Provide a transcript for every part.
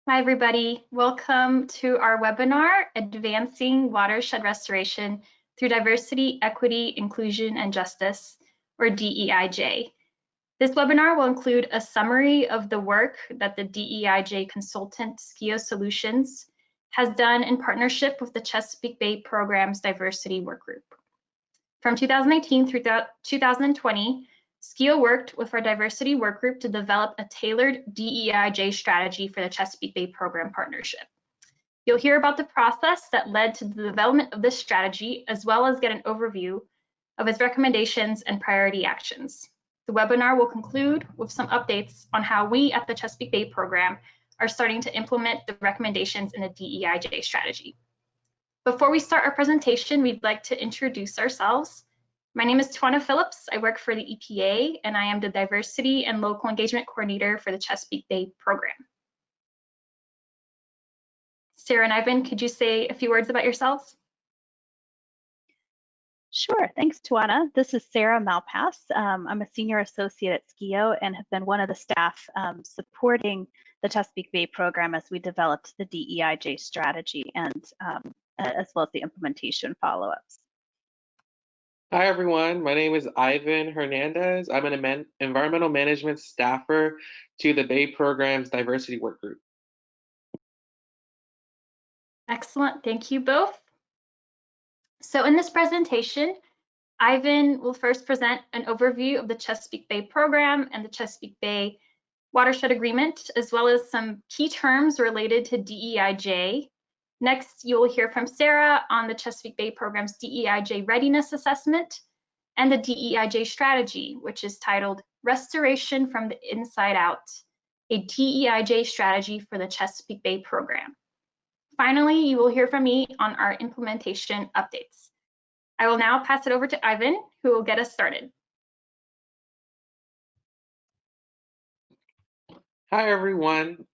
Hi, everybody. Welcome to our webinar, Advancing Watershed Restoration Through Diversity, Equity, Inclusion, and Justice, or DEIJ. This webinar will include a summary of the work that the DEIJ consultant, SKIO Solutions, has done in partnership with the Chesapeake Bay Program's Diversity Work Group. From 2018 through 2020, SKIO worked with our diversity work group to develop a tailored DEIJ strategy for the Chesapeake Bay Program Partnership. You'll hear about the process that led to the development of this strategy, as well as get an overview of its recommendations and priority actions. The webinar will conclude with some updates on how we at the Chesapeake Bay Program are starting to implement the recommendations in the DEIJ strategy. Before we start our presentation, we'd like to introduce ourselves. My name is Tawana Phillips. I work for the EPA, and I am the Diversity and Local Engagement Coordinator for the Chesapeake Bay Program. Sarah and Ivan, could you say a few words about yourselves? Sure, thanks, Tawana. This is Sarah Malpass. I'm a senior associate at SKIO and have been one of the staff supporting the Chesapeake Bay program as we developed the DEIJ strategy and as well as the implementation follow-ups. Hi, everyone. My name is Ivan Hernandez. I'm an environmental management staffer to the Bay Program's Diversity Work Group. Excellent. Thank you both. So in this presentation, Ivan will first present an overview of the Chesapeake Bay Program and the Chesapeake Bay Watershed Agreement, as well as some key terms related to DEIJ. Next, you will hear from Sarah on the Chesapeake Bay Program's DEIJ Readiness Assessment and the DEIJ Strategy, which is titled Restoration from the Inside Out, a DEIJ Strategy for the Chesapeake Bay Program. Finally, you will hear from me on our implementation updates. I will now pass it over to Ivan, who will get us started. Hi, everyone.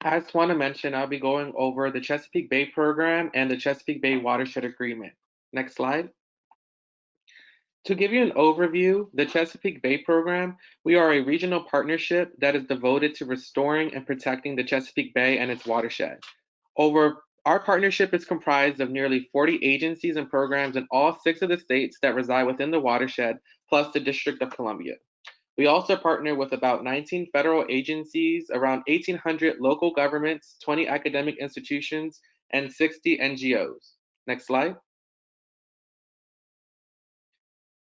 As Tawana mentioned, I'll be going over the Chesapeake Bay Program and the Chesapeake Bay Watershed Agreement. Next slide. To give you an overview, the Chesapeake Bay Program, we are a regional partnership that is devoted to restoring and protecting the Chesapeake Bay and its watershed. Our partnership is comprised of nearly 40 agencies and programs in all 6 of the states that reside within the watershed, plus the District of Columbia. We also partner with about 19 federal agencies, around 1,800 local governments, 20 academic institutions, and 60 NGOs. Next slide.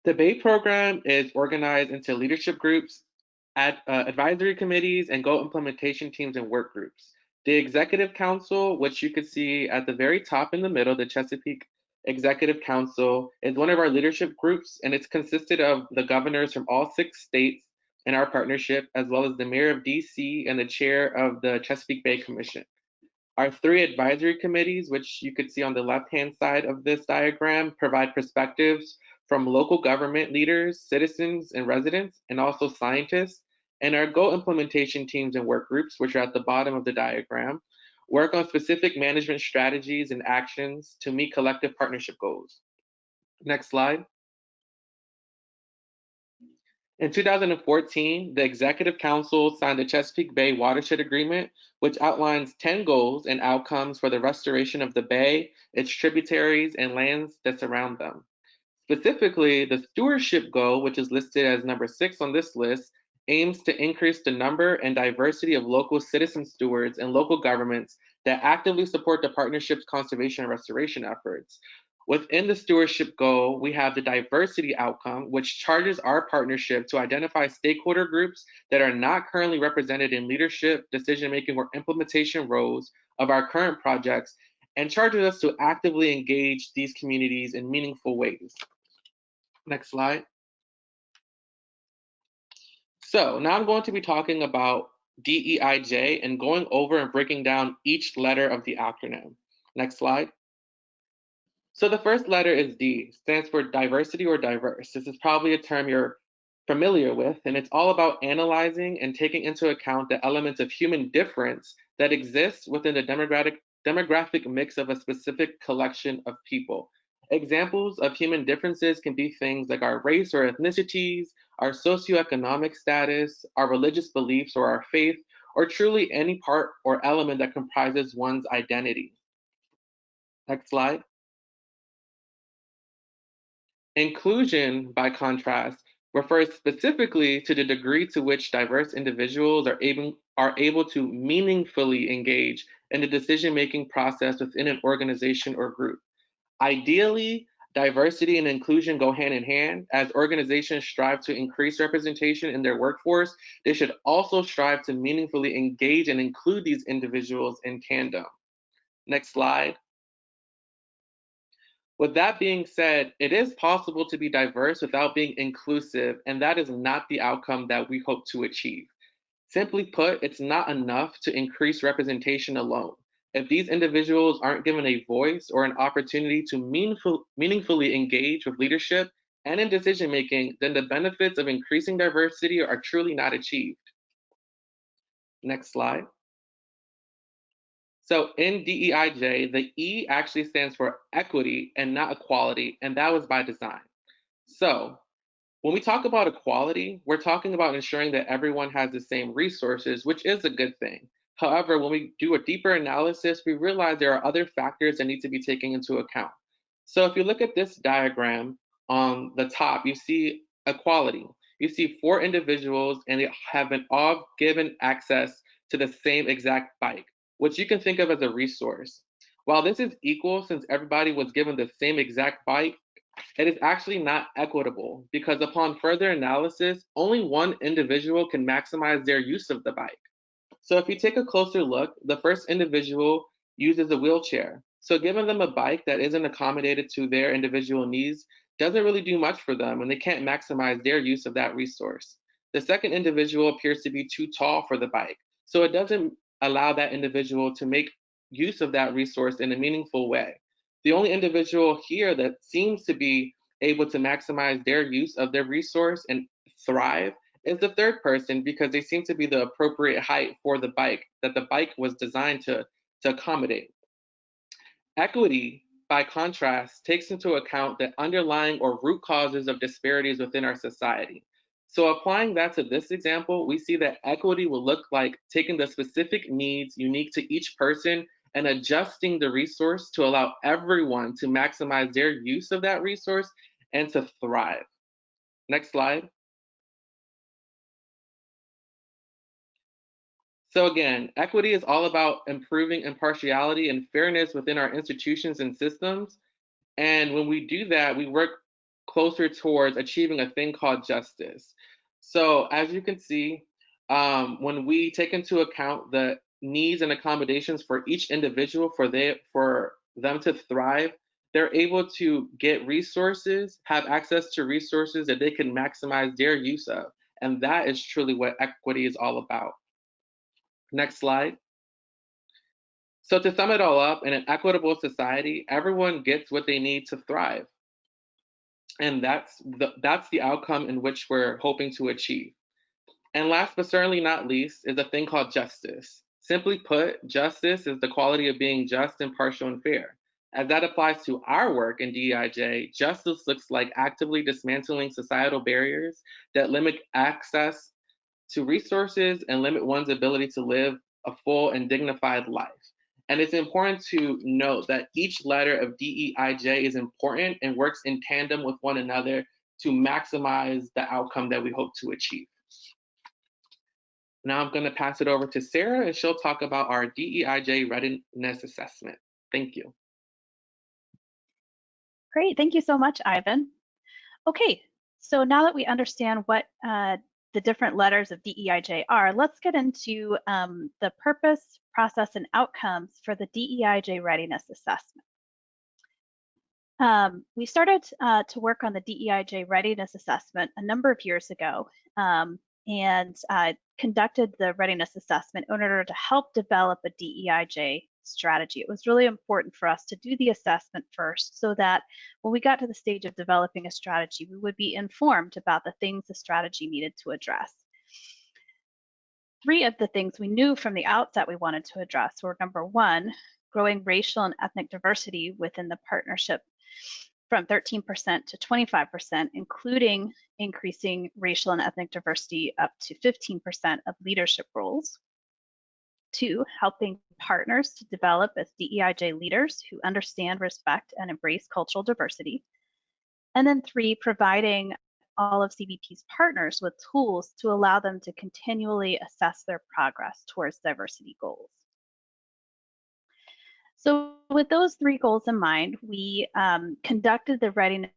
The Bay Program is organized into leadership groups, advisory committees, and goal implementation teams and work groups. The Executive Council, which you can see at the very top in the middle, the Chesapeake Executive Council, is one of our leadership groups, and it's consisted of the governors from all 6 states in our partnership, as well as the mayor of DC and the chair of the Chesapeake Bay Commission. Our 3 advisory committees, which you could see on the left-hand side of this diagram, provide perspectives from local government leaders, citizens, and residents, and also scientists. And our goal implementation teams and work groups, which are at the bottom of the diagram, work on specific management strategies and actions to meet collective partnership goals. Next slide. In 2014, the Executive Council signed the Chesapeake Bay Watershed Agreement, which outlines 10 goals and outcomes for the restoration of the bay, its tributaries, and lands that surround them. Specifically, the stewardship goal, which is listed as number 6 on this list, aims to increase the number and diversity of local citizen stewards and local governments that actively support the partnership's conservation and restoration efforts. Within the stewardship goal, we have the diversity outcome, which charges our partnership to identify stakeholder groups that are not currently represented in leadership, decision-making, or implementation roles of our current projects, and charges us to actively engage these communities in meaningful ways. Next slide. So now I'm going to be talking about DEIJ and going over and breaking down each letter of the acronym. Next slide. So the first letter is D, stands for diversity or diverse. This is probably a term you're familiar with, and it's all about analyzing and taking into account the elements of human difference that exists within the demographic mix of a specific collection of people. Examples of human differences can be things like our race or ethnicities, our socioeconomic status, our religious beliefs or our faith, or truly any part or element that comprises one's identity. Next slide. Inclusion, by contrast, refers specifically to the degree to which diverse individuals are able to meaningfully engage in the decision-making process within an organization or group. Ideally, diversity and inclusion go hand in hand. As organizations strive to increase representation in their workforce, they should also strive to meaningfully engage and include these individuals in tandem. Next slide. With that being said, it is possible to be diverse without being inclusive, and that is not the outcome that we hope to achieve. Simply put, it's not enough to increase representation alone. If these individuals aren't given a voice or an opportunity to meaningfully engage with leadership and in decision making, then the benefits of increasing diversity are truly not achieved. Next slide. So in DEIJ, the E actually stands for equity and not equality, and that was by design. So when we talk about equality, we're talking about ensuring that everyone has the same resources, which is a good thing. However, when we do a deeper analysis, we realize there are other factors that need to be taken into account. So if you look at this diagram on the top, you see equality. You see 4 individuals and they have been all given access to the same exact bike, which you can think of as a resource. While this is equal since everybody was given the same exact bike, it is actually not equitable because upon further analysis, only one individual can maximize their use of the bike. So if you take a closer look, the first individual uses a wheelchair. So giving them a bike that isn't accommodated to their individual needs doesn't really do much for them and they can't maximize their use of that resource. The second individual appears to be too tall for the bike. So it doesn't allow that individual to make use of that resource in a meaningful way. The only individual here that seems to be able to maximize their use of their resource and thrive is the third person because they seem to be the appropriate height for the bike that the bike was designed to accommodate. Equity, by contrast, takes into account the underlying or root causes of disparities within our society. So applying that to this example, we see that equity will look like taking the specific needs unique to each person and adjusting the resource to allow everyone to maximize their use of that resource and to thrive. Next slide. So again, equity is all about improving impartiality and fairness within our institutions and systems. And when we do that, we work closer towards achieving a thing called justice. So as you can see, when we take into account the needs and accommodations for each individual for them to thrive, they're able to get resources, have access to resources that they can maximize their use of. And that is truly what equity is all about. Next slide. So to sum it all up, in an equitable society, everyone gets what they need to thrive. And that's the outcome in which we're hoping to achieve. And last but certainly not least is a thing called justice. Simply put, justice is the quality of being just, impartial, and fair. As that applies to our work in DEIJ, justice looks like actively dismantling societal barriers that limit access to resources and limit one's ability to live a full and dignified life. And it's important to note that each letter of DEIJ is important and works in tandem with one another to maximize the outcome that we hope to achieve. Now I'm going to pass it over to Sarah and she'll talk about our DEIJ readiness assessment. Thank you. Great, thank you so much, Ivan. Okay, so now that we understand what the different letters of DEIJ are, let's get into the purpose, process, and outcomes for the DEIJ readiness assessment. We started to work on the DEIJ readiness assessment a number of years ago and conducted the readiness assessment in order to help develop a DEIJ strategy. It was really important for us to do the assessment first so that when we got to the stage of developing a strategy, we would be informed about the things the strategy needed to address. 3 of the things we knew from the outset we wanted to address were: number 1, growing racial and ethnic diversity within the partnership from 13% to 25%, including increasing racial and ethnic diversity up to 15% of leadership roles. 2, helping partners to develop as DEIJ leaders who understand, respect, and embrace cultural diversity. And then 3, providing all of CBP's partners with tools to allow them to continually assess their progress towards diversity goals. So with those 3 goals in mind, we conducted the readiness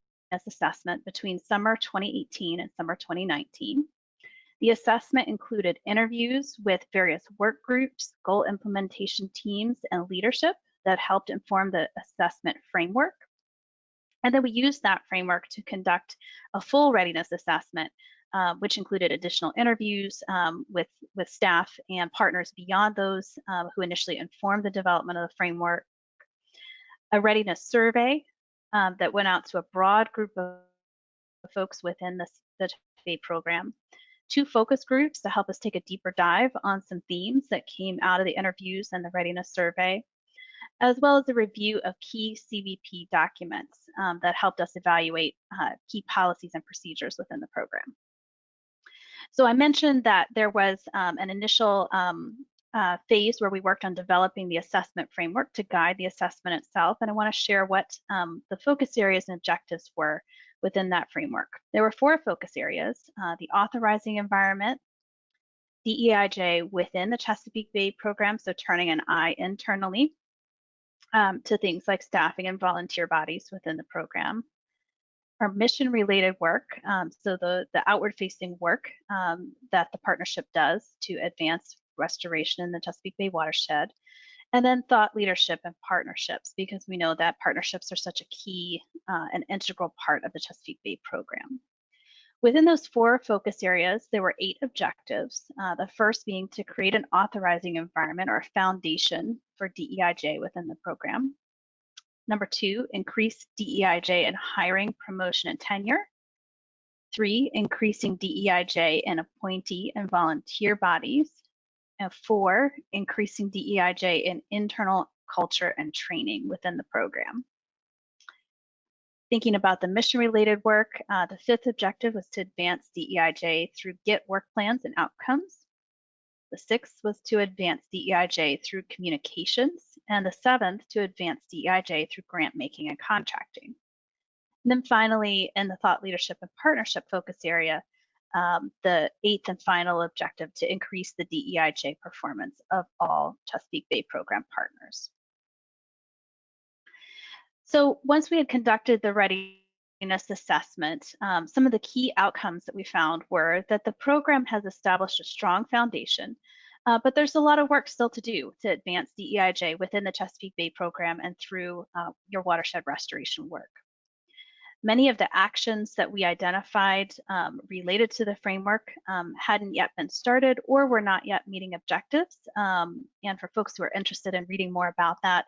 assessment between summer 2018 and summer 2019. The assessment included interviews with various work groups, goal implementation teams, and leadership that helped inform the assessment framework. And then we used that framework to conduct a full readiness assessment, which included additional interviews with staff and partners beyond those who initially informed the development of the framework, a readiness survey that went out to a broad group of folks within the Chesapeake program, 2 focus groups to help us take a deeper dive on some themes that came out of the interviews and the readiness survey, as well as a review of key CBP documents that helped us evaluate key policies and procedures within the program. So I mentioned that there was an initial phase where we worked on developing the assessment framework to guide the assessment itself, and I want to share what the focus areas and objectives were within that framework. There were 4 focus areas: the authorizing environment, DEIJ within the Chesapeake Bay program, so turning an eye internally to things like staffing and volunteer bodies within the program. Our mission-related work, so the outward-facing work that the partnership does to advance restoration in the Chesapeake Bay watershed, and then thought leadership and partnerships, because we know that partnerships are such a key and integral part of the Chesapeake Bay program. Within those 4 focus areas, there were 8 objectives, the first being to create an authorizing environment or a foundation for DEIJ within the program. Number 2, increase DEIJ in hiring, promotion, and tenure. 3, increasing DEIJ in appointee and volunteer bodies. And 4, increasing DEIJ in internal culture and training within the program. Thinking about the mission-related work, the 5th objective was to advance DEIJ through GET work plans and outcomes. The 6th was to advance DEIJ through communications, and the 7th to advance DEIJ through grant making and contracting. And then finally, in the thought leadership and partnership focus area, the 8th and final objective to increase the DEIJ performance of all Chesapeake Bay program partners. So once we had conducted the readiness assessment, some of the key outcomes that we found were that the program has established a strong foundation, but there's a lot of work still to do to advance DEIJ within the Chesapeake Bay program and through your watershed restoration work. Many of the actions that we identified related to the framework hadn't yet been started or were not yet meeting objectives. And for folks who are interested in reading more about that,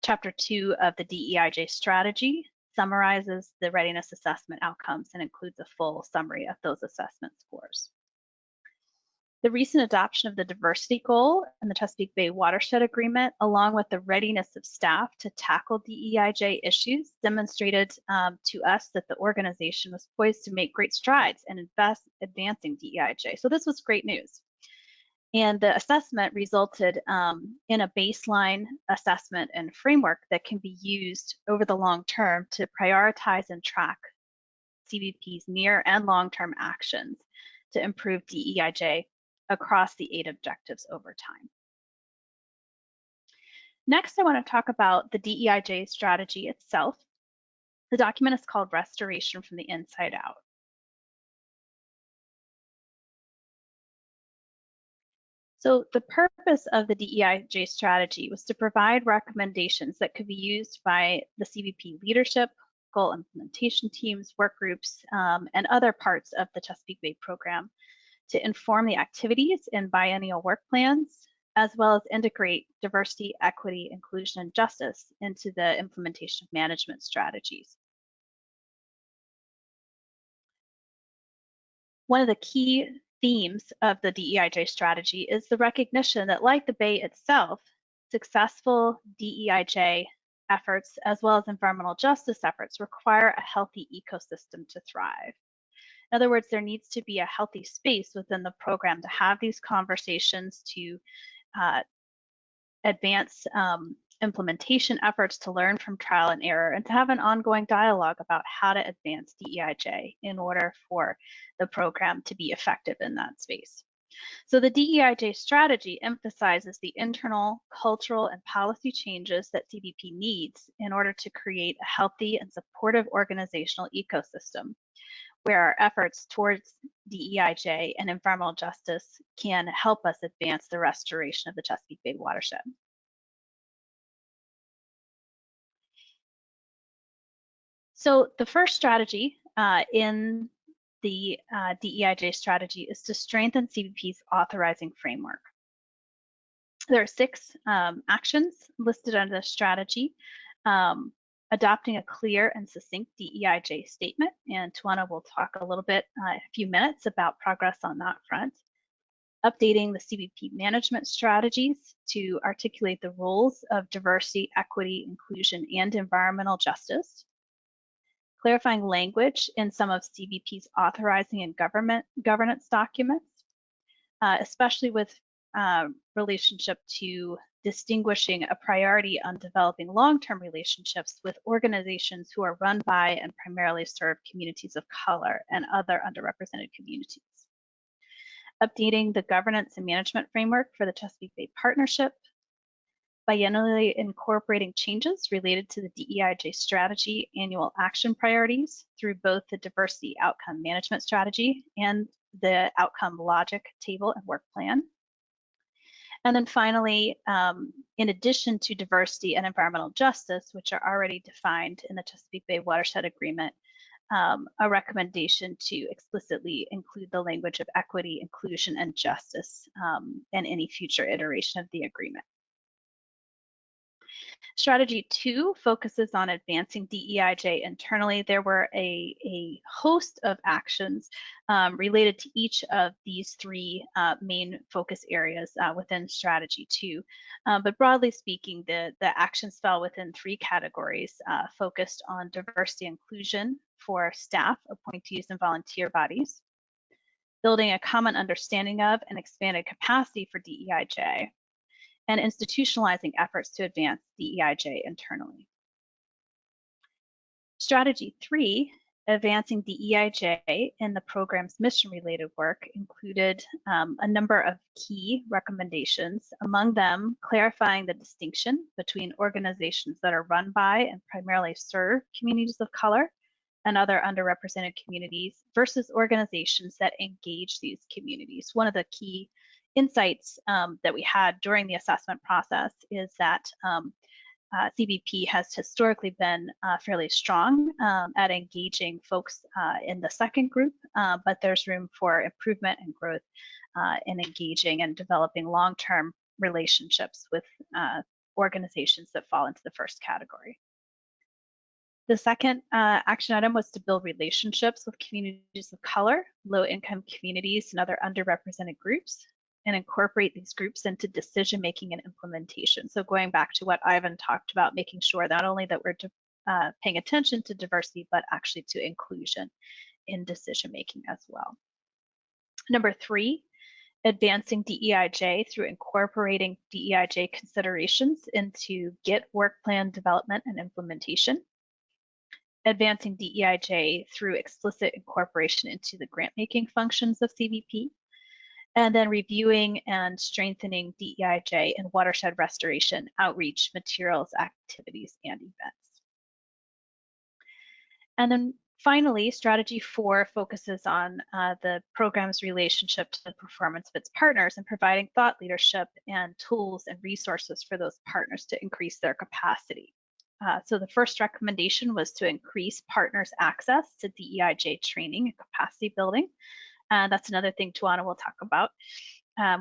Chapter 2 of the DEIJ strategy summarizes the readiness assessment outcomes and includes a full summary of those assessment scores. The recent adoption of the diversity goal and the Chesapeake Bay Watershed Agreement, along with the readiness of staff to tackle DEIJ issues, demonstrated to us that the organization was poised to make great strides and advancing DEIJ. So this was great news. And the assessment resulted in a baseline assessment and framework that can be used over the long term to prioritize and track CBP's near and long-term actions to improve DEIJ across the 8 objectives over time. Next, I want to talk about the DEIJ strategy itself. The document is called Restoration from the Inside Out. So the purpose of the DEIJ strategy was to provide recommendations that could be used by the CBP leadership, goal implementation teams, work groups, and other parts of the Chesapeake Bay program to inform the activities in biennial work plans, as well as integrate diversity, equity, inclusion, and justice into the implementation of management strategies. One of the key themes of the DEIJ strategy is the recognition that, like the Bay itself, successful DEIJ efforts as well as environmental justice efforts require a healthy ecosystem to thrive. In other words, there needs to be a healthy space within the program to have these conversations, to advance implementation efforts, to learn from trial and error, and to have an ongoing dialogue about how to advance DEIJ in order for the program to be effective in that space. So the DEIJ strategy emphasizes the internal, cultural, and policy changes that CBP needs in order to create a healthy and supportive organizational ecosystem where our efforts towards DEIJ and environmental justice can help us advance the restoration of the Chesapeake Bay watershed. So the first strategy in the DEIJ strategy is to strengthen CBP's authorizing framework. There are 6 actions listed under the strategy. Adopting a clear and succinct DEIJ statement, and Tawana will talk a little bit in a few minutes about progress on that front. Updating the CBP management strategies to articulate the roles of diversity, equity, inclusion, and environmental justice. Clarifying language in some of CBP's authorizing and governance documents, especially with relationship to distinguishing a priority on developing long-term relationships with organizations who are run by and primarily serve communities of color and other underrepresented communities. Updating the governance and management framework for the Chesapeake Bay Partnership, biennially incorporating changes related to the DEIJ strategy annual action priorities through both the diversity outcome management strategy and the outcome logic table and work plan. And then finally, in addition to diversity and environmental justice, which are already defined in the Chesapeake Bay Watershed Agreement, a recommendation to explicitly include the language of equity, inclusion, and justice in any future iteration of the agreement. Strategy 2 focuses on advancing DEIJ internally. There were a host of actions related to each of these 3 main focus areas within Strategy 2. But broadly speaking, the actions fell within 3 categories, focused on diversity inclusion for staff, appointees, and volunteer bodies, building a common understanding of and expanded capacity for DEIJ, and institutionalizing efforts to advance DEIJ internally. Strategy 3, advancing DEIJ in the program's mission-related work, included a number of key recommendations, among them clarifying the distinction between organizations that are run by and primarily serve communities of color and other underrepresented communities versus organizations that engage these communities. One of the key insights that we had during the assessment process is that CBP has historically been fairly strong at engaging folks in the second group, but there's room for improvement and growth in engaging and developing long-term relationships with organizations that fall into the first category. The second action item was to build relationships with communities of color, low-income communities, and other underrepresented groups, and incorporate these groups into decision-making and implementation. So going back to what Ivan talked about, making sure not only that we're paying attention to diversity, but actually to inclusion in decision-making as well. Number 3, advancing DEIJ through incorporating DEIJ considerations into GIT work plan development and implementation. Advancing DEIJ through explicit incorporation into the grant-making functions of CBP. And then reviewing and strengthening DEIJ and watershed restoration, outreach, materials, activities, and events. And then finally, Strategy 4 focuses on the program's relationship to the performance of its partners and providing thought leadership and tools and resources for those partners to increase their capacity. So the first recommendation was to increase partners' access to DEIJ training and capacity building. That's another thing Tawana will talk about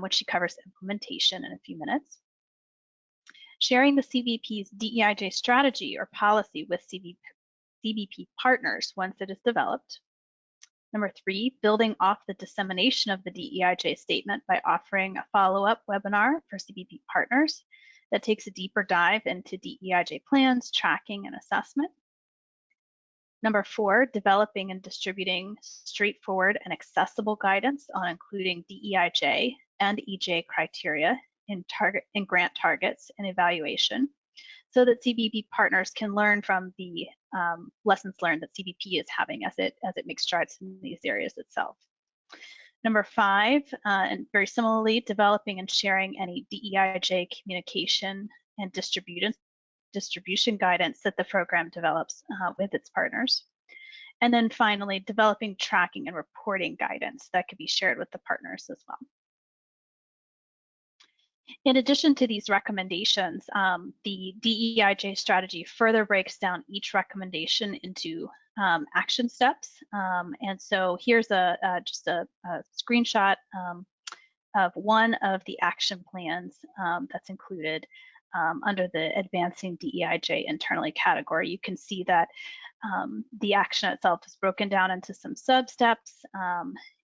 when she covers implementation in a few minutes. Sharing the CBP's DEIJ strategy or policy with CBP partners once it is developed. Number 3, building off the dissemination of the DEIJ statement by offering a follow-up webinar for CBP partners that takes a deeper dive into DEIJ plans, tracking, and assessment. Number 4, developing and distributing straightforward and accessible guidance on including DEIJ and EJ criteria in grant targets and evaluation, so that CBP partners can learn from the lessons learned that CBP is having as it makes strides in these areas itself. Number 5, and very similarly, developing and sharing any DEIJ communication and distribution guidance that the program develops with its partners. And then finally, developing tracking and reporting guidance that could be shared with the partners as well. In addition to these recommendations, the DEIJ strategy further breaks down each recommendation into action steps. And so here's just a screenshot of one of the action plans that's included under the Advancing DEIJ internally category. You can see that the action itself is broken down into some sub-steps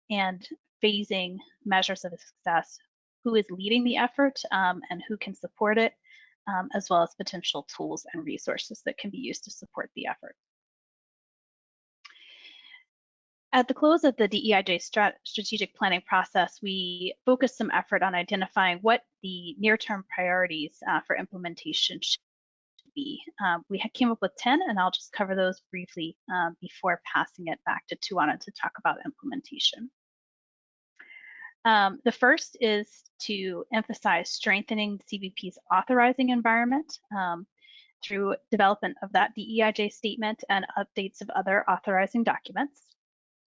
and phasing measures of success, who is leading the effort and who can support it, as well as potential tools and resources that can be used to support the effort. At the close of the DEIJ strategic planning process, we focused some effort on identifying what the near-term priorities for implementation should be. We came up with 10, and I'll just cover those briefly before passing it back to Tuana to talk about implementation. The first is to emphasize strengthening CBP's authorizing environment through development of that DEIJ statement and updates of other authorizing documents.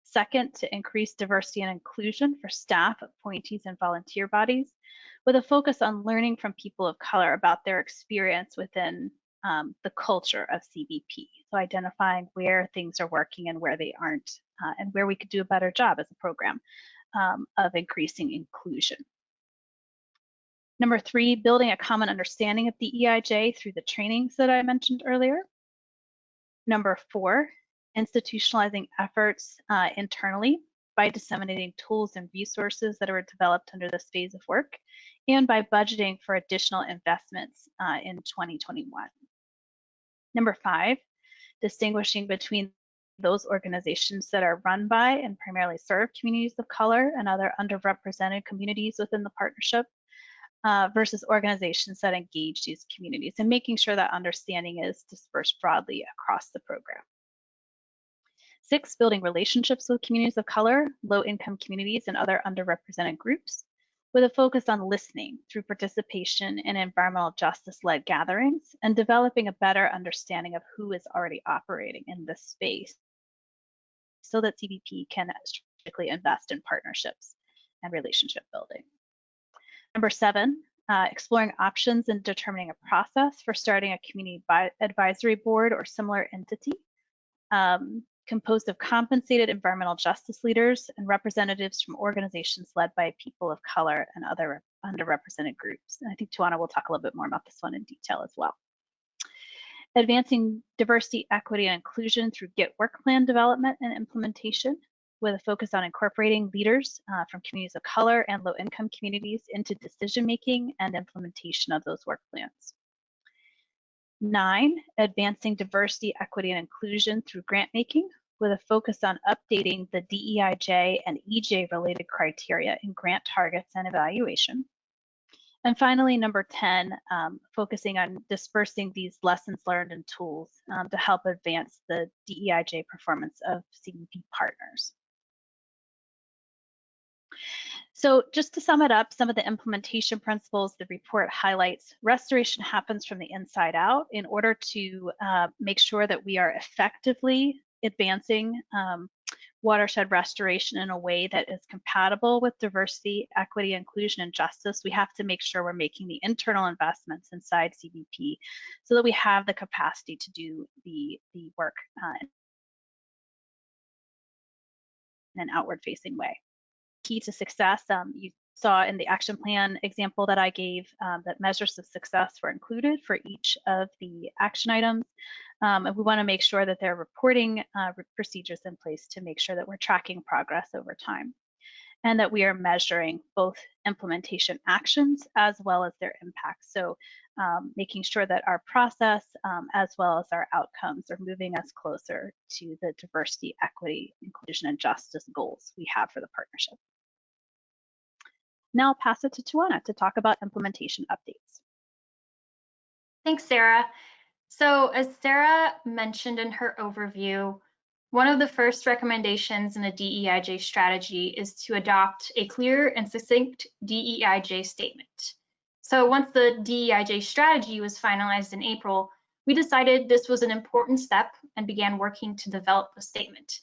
Second, to increase diversity and inclusion for staff, appointees, and volunteer bodies, with a focus on learning from people of color about their experience within the culture of CBP. So identifying where things are working and where they aren't, and where we could do a better job as a program of increasing inclusion. Number 3, building a common understanding of DEIJ through the trainings that I mentioned earlier. Number 4, institutionalizing efforts internally by disseminating tools and resources that are developed under this phase of work, and by budgeting for additional investments in 2021. Number 5, distinguishing between those organizations that are run by and primarily serve communities of color and other underrepresented communities within the partnership versus organizations that engage these communities, and making sure that understanding is dispersed broadly across the program. 6, building relationships with communities of color, low-income communities, and other underrepresented groups, with a focus on listening through participation in environmental justice-led gatherings and developing a better understanding of who is already operating in this space so that CBP can strategically invest in partnerships and relationship building. Number 7, exploring options and determining a process for starting a community advisory board or similar entity composed of compensated environmental justice leaders and representatives from organizations led by people of color and other underrepresented groups. And I think Tuana will talk a little bit more about this one in detail as well. Advancing diversity, equity, and inclusion through GET work plan development and implementation, with a focus on incorporating leaders from communities of color and low-income communities into decision-making and implementation of those work plans. 9, advancing diversity, equity, and inclusion through grant making, with a focus on updating the DEIJ and EJ related criteria in grant targets and evaluation. And finally, number 10, focusing on dispersing these lessons learned and tools to help advance the DEIJ performance of CBP partners. So just to sum it up, some of the implementation principles the report highlights: restoration happens from the inside out in order to make sure that we are effectively advancing watershed restoration in a way that is compatible with diversity, equity, inclusion, and justice. We have to make sure we're making the internal investments inside CBP so that we have the capacity to do the work in an outward-facing way. Key to success, you saw in the action plan example that I gave that measures of success were included for each of the action items. And we want to make sure that there are reporting procedures in place to make sure that we're tracking progress over time, and that we are measuring both implementation actions as well as their impact. So making sure that our process as well as our outcomes are moving us closer to the diversity, equity, inclusion, and justice goals we have for the partnership. Now I'll pass it to Tuana to talk about implementation updates. Thanks, Sarah. So as Sarah mentioned in her overview, one of the first recommendations in the DEIJ strategy is to adopt a clear and succinct DEIJ statement. So once the DEIJ strategy was finalized in April, we decided this was an important step and began working to develop a statement.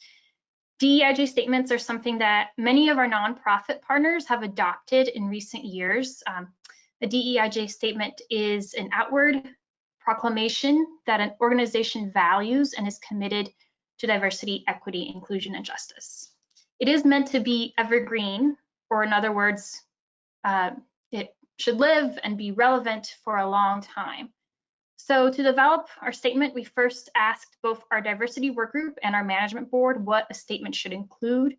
DEIJ statements are something that many of our nonprofit partners have adopted in recent years. A DEIJ statement is an outward proclamation that an organization values and is committed to diversity, equity, inclusion, and justice. It is meant to be evergreen, or in other words, it should live and be relevant for a long time. So to develop our statement, we first asked both our diversity work group and our management board what a statement should include.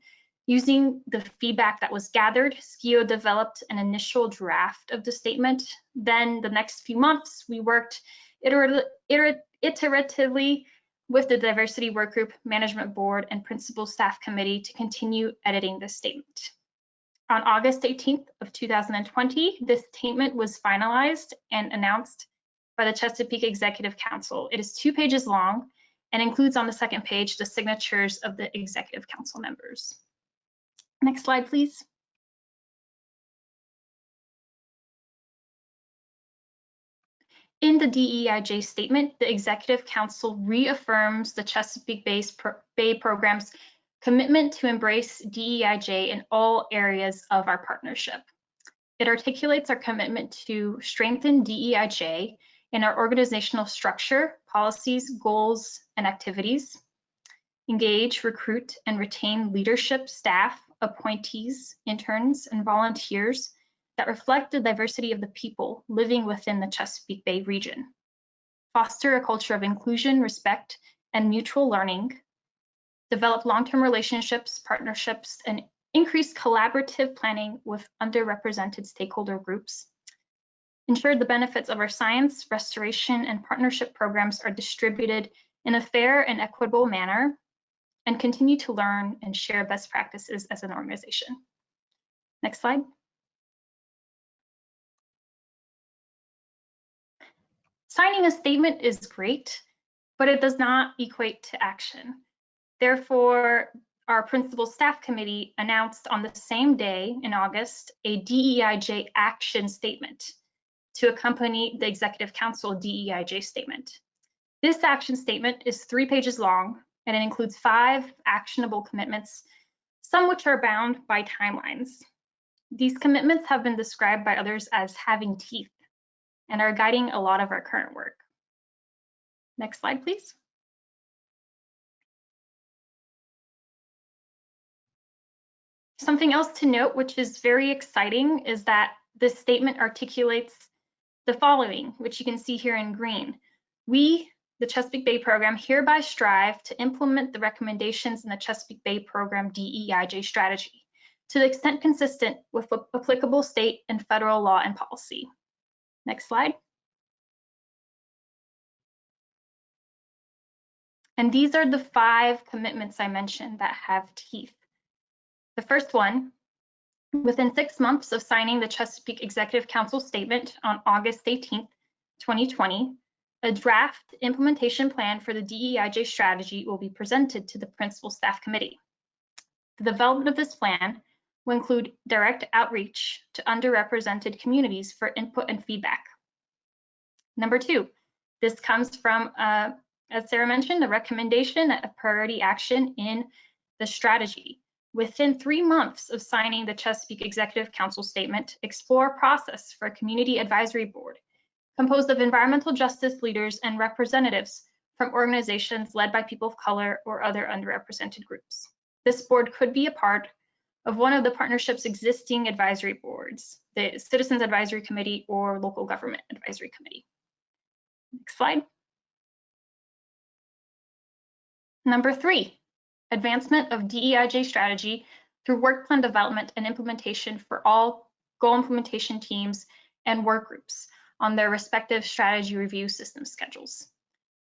Using the feedback that was gathered, SKIO developed an initial draft of the statement. Then the next few months, we worked iteratively with the diversity work group, management board, and principal staff committee to continue editing the statement. On August 18th of 2020, this statement was finalized and announced by the Chesapeake Executive Council. It is 2 pages long and includes on the second page the signatures of the Executive Council members. Next slide, please. In the DEIJ statement, the Executive Council reaffirms the Chesapeake Bay program's commitment to embrace DEIJ in all areas of our partnership. It articulates our commitment to strengthen DEIJ in our organizational structure, policies, goals, and activities, engage, recruit, and retain leadership, staff, appointees, interns, and volunteers that reflect the diversity of the people living within the Chesapeake Bay region, foster a culture of inclusion, respect, and mutual learning, develop long-term relationships, partnerships, and increase collaborative planning with underrepresented stakeholder groups, ensure the benefits of our science, restoration, and partnership programs are distributed in a fair and equitable manner, and continue to learn and share best practices as an organization. Next slide. Signing a statement is great, but it does not equate to action. Therefore, our principal staff committee announced on the same day in August a DEIJ action statement to accompany the Executive Council DEIJ statement. This action statement is 3 pages long, and it includes 5 actionable commitments, some which are bound by timelines. These commitments have been described by others as having teeth and are guiding a lot of our current work. Next slide, please. Something else to note, which is very exciting, is that this statement articulates the following, which you can see here in green. We, the Chesapeake Bay Program, hereby strive to implement the recommendations in the Chesapeake Bay Program DEIJ strategy to the extent consistent with applicable state and federal law and policy. Next slide. And these are the 5 commitments I mentioned that have teeth. The first one, within 6 months of signing the Chesapeake Executive Council statement on August 18th, 2020, a draft implementation plan for the DEIJ strategy will be presented to the Principal Staff Committee. The development of this plan will include direct outreach to underrepresented communities for input and feedback. Number 2, this comes from, as Sarah mentioned, the recommendation of priority action in the strategy. Within 3 months of signing the Chesapeake Executive Council statement, explore a process for a community advisory board composed of environmental justice leaders and representatives from organizations led by people of color or other underrepresented groups. This board could be a part of one of the partnership's existing advisory boards, the Citizens Advisory Committee or Local Government Advisory Committee. Next slide. Number 3, advancement of DEIJ strategy through work plan development and implementation for all goal implementation teams and work groups on their respective strategy review system schedules.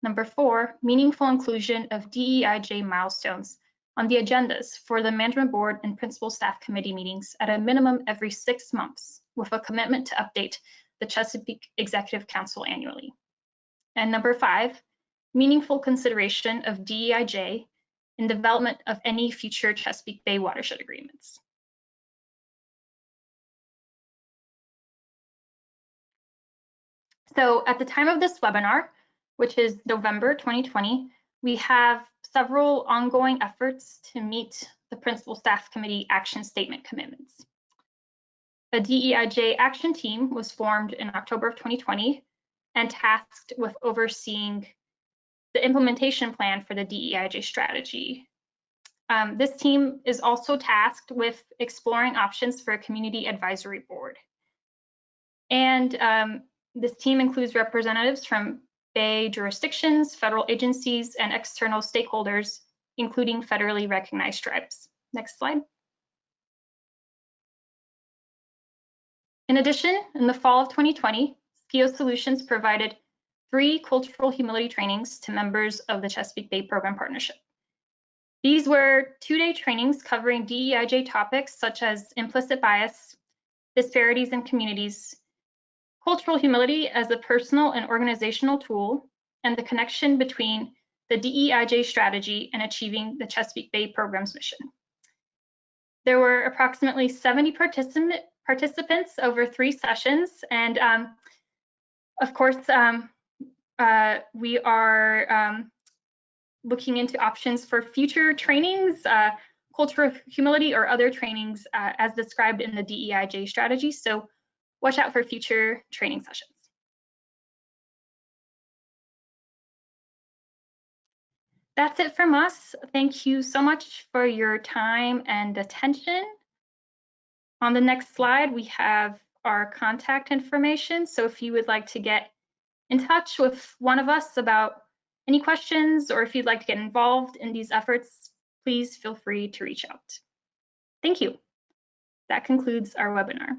Number 4, meaningful inclusion of DEIJ milestones on the agendas for the Management Board and Principal Staff Committee meetings at a minimum every 6 months, with a commitment to update the Chesapeake Executive Council annually. And number 5, meaningful consideration of DEIJ in development of any future Chesapeake Bay watershed agreements. So at the time of this webinar, which is November 2020, we have several ongoing efforts to meet the Principal Staff Committee action statement commitments. A DEIJ action team was formed in October of 2020 and tasked with overseeing the implementation plan for the DEIJ strategy. This team is also tasked with exploring options for a community advisory board. And this team includes representatives from Bay jurisdictions, federal agencies, and external stakeholders, including federally recognized tribes. Next slide. In addition, in the fall of 2020, SCIO Solutions provided 3 cultural humility trainings to members of the Chesapeake Bay Program Partnership. These were 2-day trainings covering DEIJ topics such as implicit bias, disparities in communities, cultural humility as a personal and organizational tool, and the connection between the DEIJ strategy and achieving the Chesapeake Bay Program's mission. There were approximately 70 participants over 3 sessions, and of course, we are looking into options for future trainings, cultural humility or other trainings as described in the DEIJ strategy. So watch out for future training sessions. That's it from us. Thank you so much for your time and attention. On the next slide, we have our contact information. So if you would like to get in touch with one of us about any questions, or if you'd like to get involved in these efforts, please feel free to reach out. Thank you. That concludes our webinar.